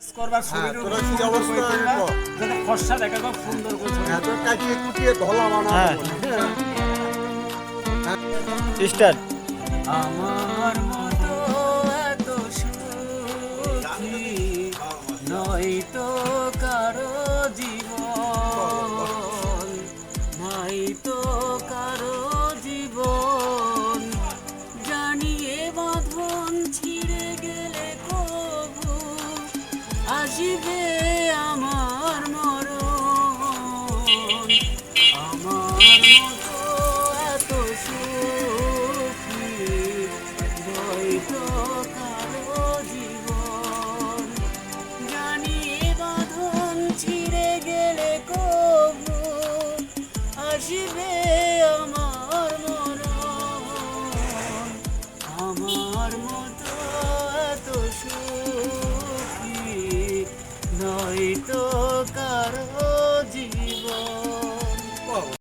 করবার শরীরের তোরা কি অবস্থা যাতে ফর্সা দেখা খুব সুন্দর করে ছবি এত কাটিয়ে কুটিয়ে ধলা বানাবো স্টার্ট। আমার মতো এত সুখী নয়তো কারো জীবন, নয়তো কারো জীবন, জানিয়ে বাঁধন ছিঁড়ে গেলে কবু আসিবে আমার মরণ। আমার মতো এত সুখী নয়তো কারো জীবন, জানিয়ে বাঁধন ছিঁড়ে গেলে কবু আসিবে